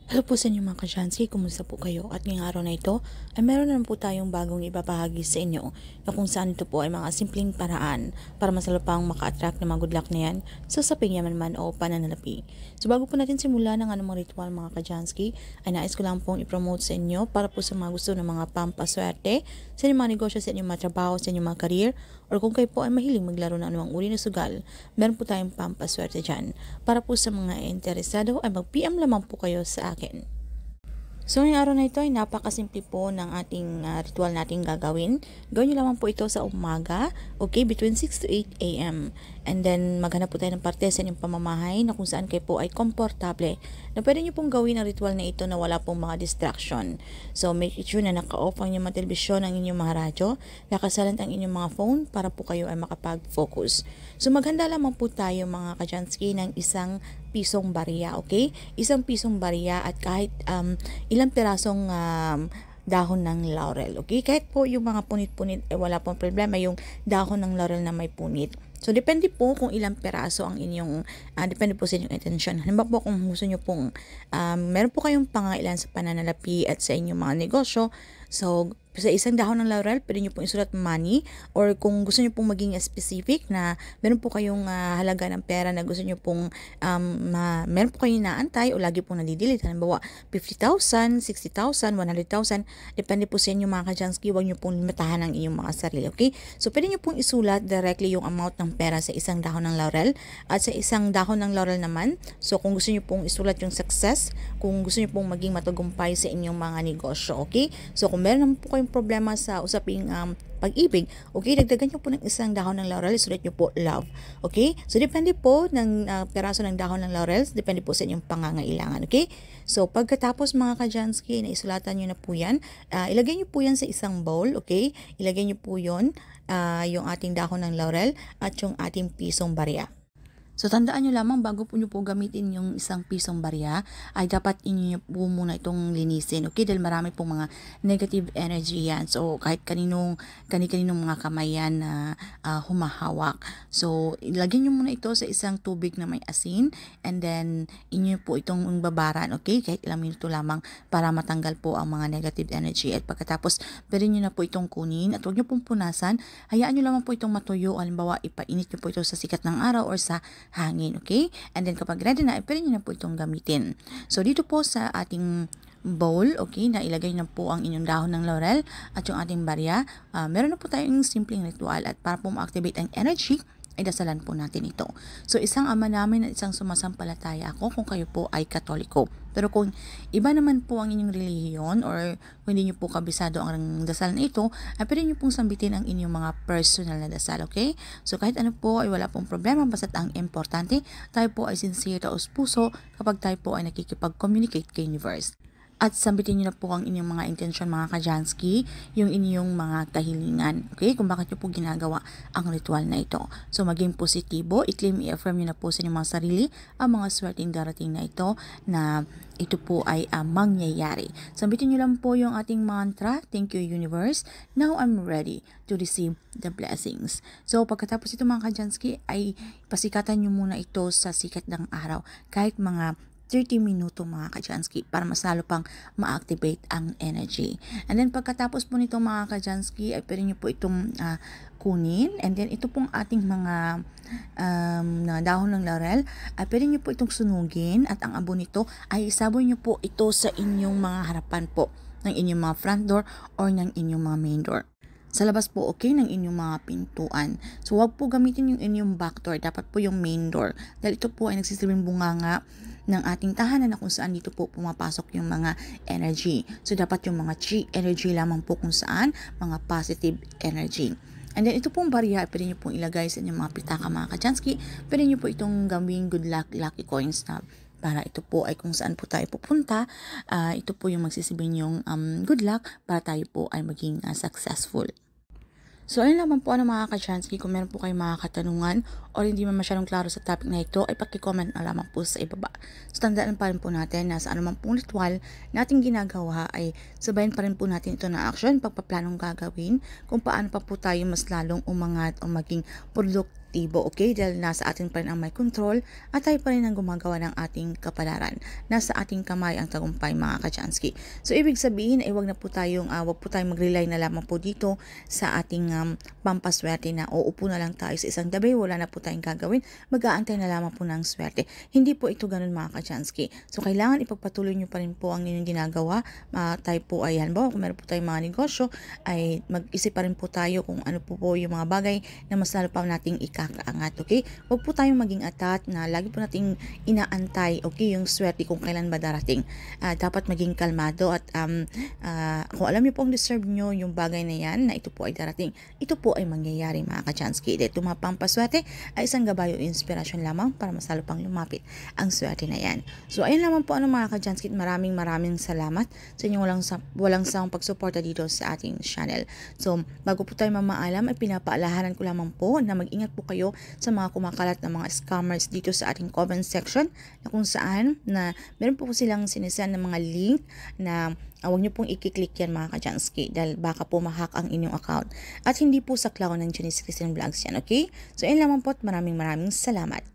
Hello po sa inyo mga ka-Chansky, kumusta po kayo? At ngayong araw na ito ay meron na po tayong bagong ibabahagi sa inyo na kung saan ito po ay mga simpleng paraan para mas lalo pang maka-attract ng mga good luck na yan sa saping yaman man o pananalapi. So bago po natin simula ng anumang ritual mga ka-Chansky, ay nais ko lang pong i-promote sa inyo para po sa mga gusto ng mga pampaswerte sa inyong mga negosyo, sa inyong mga trabaho, sa inyong mga career, or kung kayo po ay mahiling maglaro ng anumang uri na sugal, meron po tayong pampaswerte dyan. Para po sa mga interesado ay mag-PM lamang po kayo sa akin. So, ngayong araw na ito ay napakasimple po ng ating ritual natin gagawin. Gawin nyo lamang po ito sa umaga, okay, between 6 to 8 a.m. And then, maghanap po tayo ng parte sa inyong pamamahay na kung saan kayo po ay komportable. Na pwede nyo pong gawin ang ritual na ito na wala pong mga distraction. So, make sure na naka-off ang inyong mga telebisyon, ang inyong mga radyo, nakasalant ang inyong mga phone para po kayo ay makapag-focus. So, maghanda lamang po tayo mga ka-Chansky ng isang pisong barya, okay? Isang pisong barya at kahit ilang pirasong dahon ng laurel, okay? Kahit po yung mga punit-punit, wala pong problema yung dahon ng laurel na may punit. So, depende po kung ilang peraso ang inyong, depende po sa inyong intention. Halimbawa po kung gusto nyo pong, meron po kayong pangailan sa pananalapi at sa inyong mga negosyo, so, sa isang dahon ng laurel, pwede nyo pong isulat money, or kung gusto nyo pong maging specific na meron po kayong halaga ng pera na gusto nyo pong meron po kayong inaantay o lagi pong nadidelete. Halimbawa, 50,000, 60,000, 100,000, depende po sa inyo mga ka-Chansky, huwag nyo pong limitahan ang inyong mga sarili, okay? So, pwede nyo pong isulat directly yung amount ng pera sa isang dahon ng laurel at sa isang dahon ng laurel naman. So, kung gusto nyo pong isulat yung success, kung gusto nyo pong maging matagumpay sa inyong mga negosyo, okay? So, kung meron naman po kayong problema sa usaping pag-ibig, okay, dagdagan nyo po ng isang dahon ng laurel, isulat nyo po love, okay? So, depende po ng peraso ng dahon ng laurels, depende po sa inyong pangangailangan, okay? So, pagkatapos mga ka-Chansky, na isulatan nyo na po yan, ilagay nyo po yan sa isang bowl, okay? Ilagay nyo po yun, yung ating dahon ng laurel at yung ating pisong barya. So, tandaan nyo lamang bago po nyo po gamitin yung isang pisong barya, ay dapat inyo po muna itong linisin. Okay? Dahil marami pong mga negative energy yan. So, kahit kani-kaninong mga kamay yan na humahawak. So, ilagay nyo muna ito sa isang tubig na may asin, and then inyo po itong babaran. Okay? Kahit ilang minuto lamang para matanggal po ang mga negative energy. At pagkatapos, pwede nyo na po itong kunin at huwag nyo pong punasan. Hayaan nyo lamang po itong matuyo. Halimbawa, ipainit nyo po ito sa sikat ng araw or sa hangin, okay? And then kapag ready na, pwede nyo na po itong gamitin. So, dito po sa ating bowl, okay, na ilagay na po ang inyong dahon ng laurel at yung ating barya, meron na po tayong simpleng ritual at para po ma-activate ang energy, ay dasalan po natin ito. So, isang ama namin at isang sumasampalataya ako kung kayo po ay Katoliko. Pero kung iba naman po ang inyong relihiyon or kung hindi nyo po kabisado ang dasal na ito, ay pwede nyo pong sambitin ang inyong mga personal na dasal, okay? So, kahit ano po ay wala pong problema, basta ang importante, tayo po ay sincere taos puso kapag tayo po ay nakikipag-communicate kay universe. At sambitin nyo na po ang inyong mga intensyon mga ka-Chansky, yung inyong mga kahilingan. Okay? Kung bakit nyo po ginagawa ang ritual na ito. So, maging positibo, i-claim, i-affirm nyo na po sa inyong mga sarili ang mga swerteng darating na ito na ito po ay mangyayari. Sambitin nyo lang po yung ating mantra, thank you universe, now I'm ready to receive the blessings. So, pagkatapos ito mga ka-Chansky, ay pasikatan nyo muna ito sa sikat ng araw. Kahit mga 30 minuto mga ka-Chansky para mas lalo pang ma-activate ang energy. And then pagkatapos po nito mga ka-Chansky ay pwede nyo po itong kunin, and then ito pong ating mga na dahon ng laurel ay pwede nyo po itong sunugin at ang abo nito ay isabon nyo po ito sa inyong mga harapan po ng inyong mga front door or ng inyong mga main door. Sa labas po, okay, ng inyong mga pintuan. So, huwag po gamitin yung inyong back door. Dapat po yung main door. Dahil ito po ay nagsisilbing bunganga ng ating tahanan na kung saan dito po pumapasok yung mga energy. So, dapat yung mga chi energy lamang po kung saan mga positive energy. And then, ito pong barya, pwede nyo pong ilagay sa inyong mga pitaka mga ka-Chansky. Pwede nyo po itong gawing good luck, lucky coins na para ito po ay kung saan po tayo pupunta. Ito po yung magsisilbing yung good luck para tayo po ay maging successful. So, ayun naman po mga ka-Chansky. Kung meron po kayong mga katanungan o hindi man masyadong klaro sa topic na ito, ay paki-comment na lamang po sa ibaba. So, tandaan pa rin po natin na sa anumang pong ritual nating ginagawa ay sabayan pa rin po natin ito na action, pagpaplanong gagawin, kung paano pa po tayo mas lalong umangat o maging epektibo, okay? Dahil nasa atin pa rin ang may control at tayo pa rin ang gumagawa ng ating kapalaran. Nasa ating kamay ang tagumpay, mga Kachansky. So ibig sabihin ay wag po tayong mag-rely na lamang po dito sa ating pampaswerte na uupo na lang tayo sa isang tabi, wala na po tayong gagawin, mag-aantay na lamang po ng swerte. Hindi po ito ganun, mga Kachansky. So kailangan ipagpatuloy nyo pa rin po ang inyong ginagawa. Tayo po ay halimbawa kung meron po tayong mga negosyo ay mag-isip pa rin po tayo kung ano po yung mga bagay na mas lalo pa nating ikakaangat, okay? Huwag po tayong maging atat na lagi po nating inaantay, okay, yung swerte kung kailan ba darating. Dapat maging kalmado at kung alam niyo pong deserve nyo yung bagay na yan, na ito po ay darating, ito po ay mangyayari, mga Kachansky. Dahil tumapampaswerte ay isang gabay o inspirasyon lamang para mas lalo pang lumapit ang swerte na yan. So ayun lamang po mga Kachansky, maraming salamat sa inyong walang sawang pagsuporta dito sa ating channel. So bago po tayo mamaalam ay pinapaalahanan ko lamang po na mag-ingat po kayo sa mga kumakalat na mga scammers dito sa ating comment section na kung saan na meron po silang sinesend ng mga link na huwag nyo pong i-click yan, mga Kachansky, dahil baka po ma-hack ang inyong account. At hindi po sa cloud ng Janice Christian Vlogs yan, okay? So, ayun lamang po at maraming salamat.